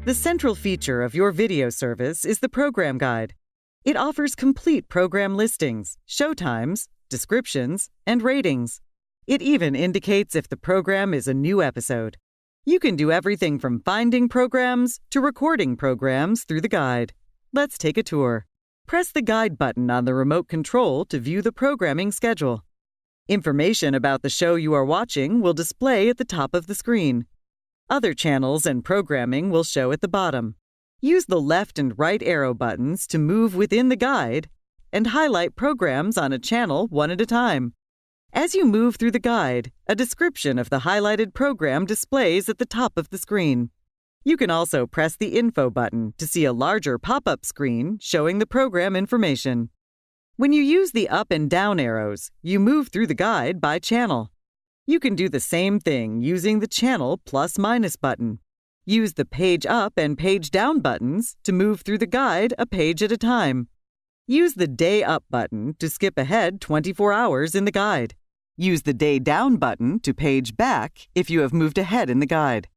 The central feature of your video service is the program guide. It offers complete program listings, showtimes, descriptions, and ratings. It even indicates if the program is a new episode. You can do everything from finding programs to recording programs through the guide. Let's take a tour. Press the Guide button on the remote control to view the programming schedule. Information about the show you are watching will display at the top of the screen. Other channels and programming will show at the bottom. Use the left and right arrow buttons to move within the guide and highlight programs on a channel one at a time. As you move through the guide, a description of the highlighted program displays at the top of the screen. You can also press the Info button to see a larger pop-up screen showing the program information. When you use the up and down arrows, you move through the guide by channel. You can do the same thing using the Channel +- button. Use the Page Up and Page Down buttons to move through the guide a page at a time. Use the Day Up button to skip ahead 24 hours in the guide. Use the Day Down button to page back if you have moved ahead in the guide.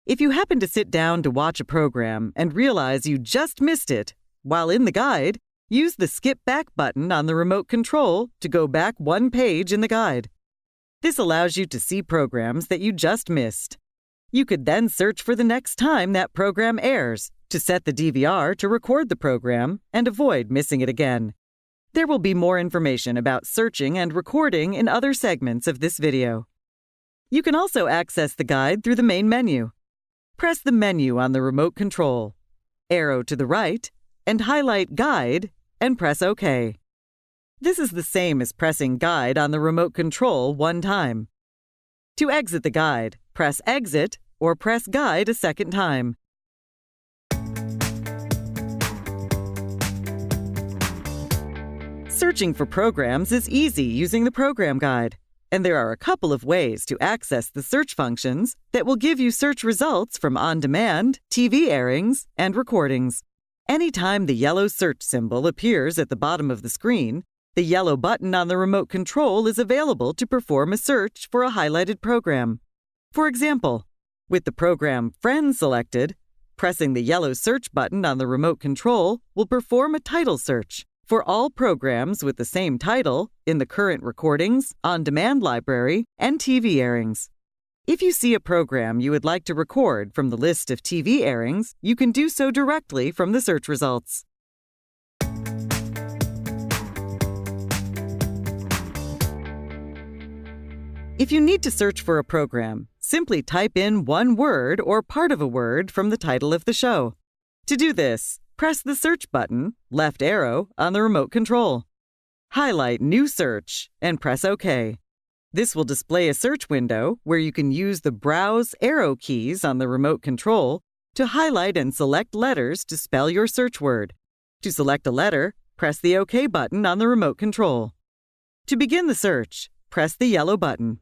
If you happen to sit down to watch a program and realize you just missed it, while in the guide, use the Skip Back button on the remote control to go back one page in the guide. This allows you to see programs that you just missed. You could then search for the next time that program airs to set the DVR to record the program and avoid missing it again. There will be more information about searching and recording in other segments of this video. You can also access the guide through the main menu. Press the menu on the remote control, arrow to the right, and highlight Guide and press OK. This is the same as pressing Guide on the remote control one time. To exit the guide, press Exit or press Guide a second time. Searching for programs is easy using the program guide, and there are a couple of ways to access the search functions that will give you search results from on-demand, TV airings, and recordings. Anytime the yellow search symbol appears at the bottom of the screen, the yellow button on the remote control is available to perform a search for a highlighted program. For example, with the program Friends selected, pressing the yellow search button on the remote control will perform a title search for all programs with the same title in the current recordings, on-demand library, and TV airings. If you see a program you would like to record from the list of TV airings, you can do so directly from the search results. If you need to search for a program, simply type in one word or part of a word from the title of the show. To do this, press the Search button, left arrow, on the remote control. Highlight New Search and press OK. This will display a search window where you can use the Browse arrow keys on the remote control to highlight and select letters to spell your search word. To select a letter, press the OK button on the remote control. To begin the search, press the yellow button.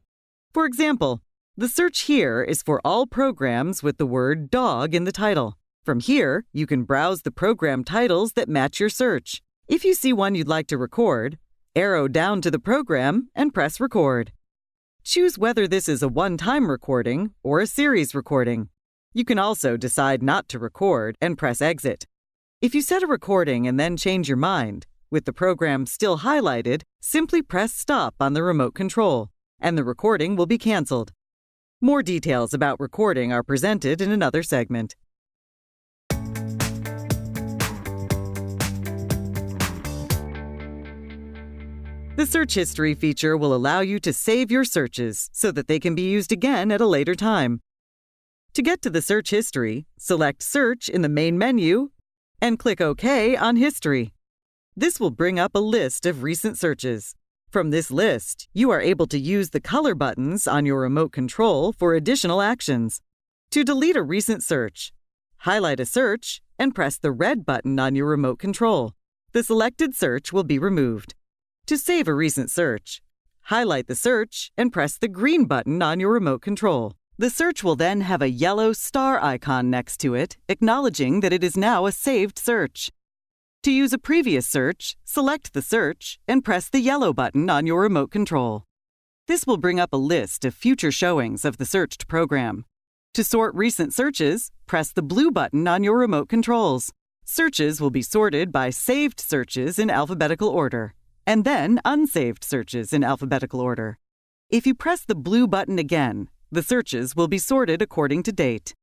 For example, the search here is for all programs with the word dog in the title. From here, you can browse the program titles that match your search. If you see one you'd like to record, arrow down to the program and press Record. Choose whether this is a one-time recording or a series recording. You can also decide not to record and press Exit. If you set a recording and then change your mind, with the program still highlighted, simply press Stop on the remote control, and the recording will be canceled. More details about recording are presented in another segment. The Search History feature will allow you to save your searches so that they can be used again at a later time. To get to the search history, select Search in the main menu and click OK on History. This will bring up a list of recent searches. From this list, you are able to use the color buttons on your remote control for additional actions. To delete a recent search, highlight a search and press the red button on your remote control. The selected search will be removed. To save a recent search, highlight the search and press the green button on your remote control. The search will then have a yellow star icon next to it, acknowledging that it is now a saved search. To use a previous search, select the search and press the yellow button on your remote control. This will bring up a list of future showings of the searched program. To sort recent searches, press the blue button on your remote controls. Searches will be sorted by saved searches in alphabetical order, and then unsaved searches in alphabetical order. If you press the blue button again, the searches will be sorted according to date.